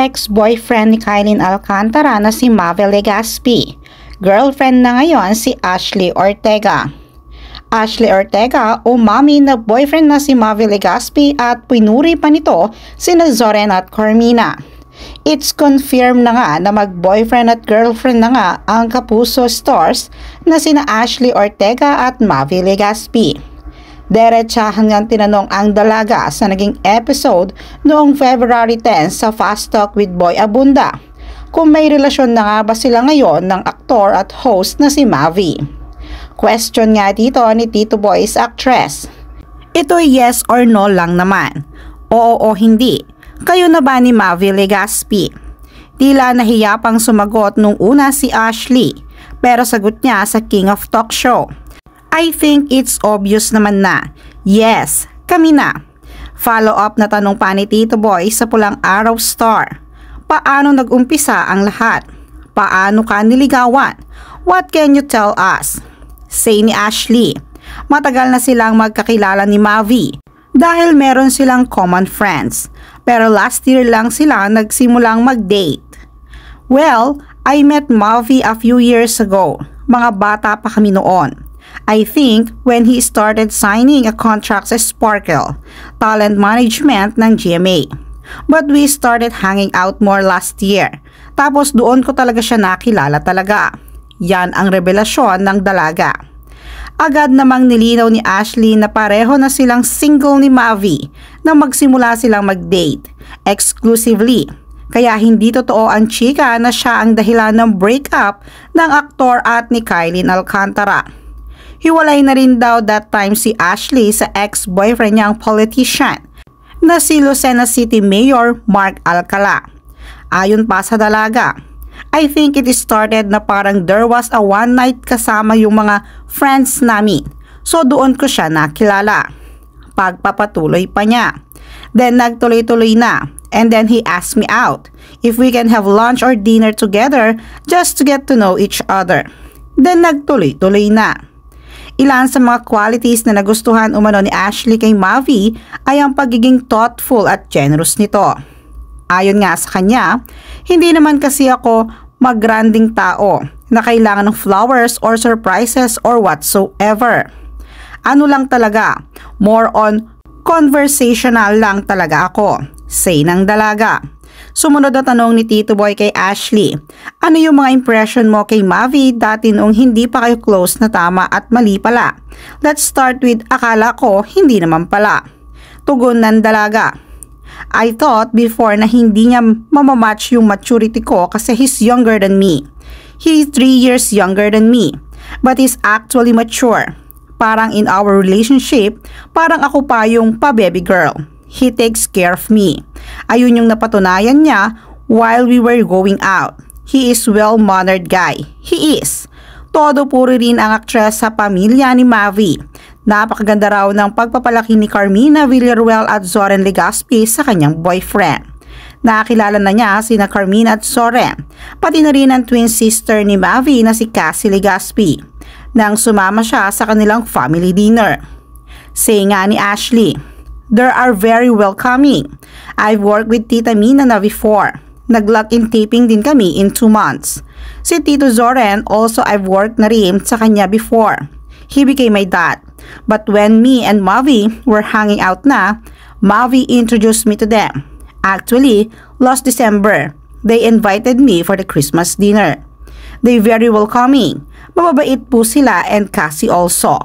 ex-boyfriend ni Kylie Alcantara na si Mavi Legaspi. Girlfriend na ngayon si Ashley Ortega. Ashley Ortega umami na boyfriend na si Mavi Legaspi at pinuri pa nito sina Zoren at Carmina. It's confirmed na nga na mag-boyfriend at girlfriend na nga ang Kapuso stars na sina Ashley Ortega at Mavi Legaspi. Diretsahan ngang tinanong ang dalaga sa naging episode noong February 10 sa Fast Talk with Boy Abunda kung may relasyon na nga ba sila ngayon ng aktor at host na si Mavi. Question nga dito ni Tito Boy's actress. Ito'y yes or no lang naman. Oo o hindi. Kayo na ba ni Mavi Legaspi? Tila nahiya pang sumagot nung una si Ashley pero sagot niya sa King of Talk Show. I think it's obvious naman na. Yes, kami na. Follow-up na tanong pa ni Tito Boy sa Pulang Araw Star. Paano nag-umpisa ang lahat? Paano ka niligawan? What can you tell us? Say ni Ashley, matagal na silang magkakilala ni Mavi dahil meron silang common friends. Pero last year lang sila nagsimulang mag-date. Well, I met Mavi a few years ago. Mga bata pa kami noon. I think when he started signing a contract sa Sparkle, talent management ng GMA. But we started hanging out more last year. Tapos doon ko talaga siya nakilala talaga. Yan ang revelasyon ng dalaga. Agad namang nilinaw ni Ashley na pareho na silang single ni Mavi nang magsimula silang mag-date exclusively. Kaya hindi totoo ang chika na siya ang dahilan ng breakup ng aktor at ni Kylie Alcantara. Hiwalay na rin daw that time si Ashley sa ex-boyfriend niyang politician na si Lucena City Mayor Mark Alcala. Ayon pa sa dalaga, I think it started na parang there was a one night kasama yung mga friends namin. So doon ko siya nakilala. Pagpapatuloy pa niya. Then nagtuloy-tuloy na. And then he asked me out if we can have lunch or dinner together just to get to know each other. Then nagtuloy-tuloy na. Ilan sa mga qualities na nagustuhan umano ni Ashley kay Mavi ay ang pagiging thoughtful at generous nito. Ayon nga sa kanya, hindi naman kasi ako magranding tao na kailangan ng flowers or surprises or whatsoever. Ano lang talaga, more on conversational lang talaga ako, say ng dalaga. Sumunod na tanong ni Tito Boy kay Ashley, ano yung mga impression mo kay Mavi dati noong hindi pa kayo close na tama at mali pala? Let's start with akala ko hindi naman pala. Tugon ng dalaga, I thought before na hindi niya mamamatch yung maturity ko kasi he's younger than me. He's 3 years younger than me, but he's actually mature. Parang in our relationship, parang ako pa yung pa-baby girl. He takes care of me. Ayun yung napatunayan niya while we were going out. He is well-mannered guy. He is. Todo puri rin ang aktres sa pamilya ni Mavi. Napakaganda raw ng pagpapalaki ni Carmina Villarreal at Zoren Legaspi sa kanyang boyfriend. Nakakilala na niya sina Carmina at Zoren, pati na rin ang twin sister ni Mavi na si Cassie Legaspi, nang sumama siya sa kanilang family dinner. Say nga ni Ashley, they are very welcoming. I've worked with Tita Mina na before. Nag-lock-in taping din kami in 2 months. Si Tito Zoren also I've worked na rin sa kanya before. He became my dad. But when me and Mavi were hanging out na, Mavi introduced me to them. Actually, last December, they invited me for the Christmas dinner. They very welcoming. Mababait po sila and Cassie also.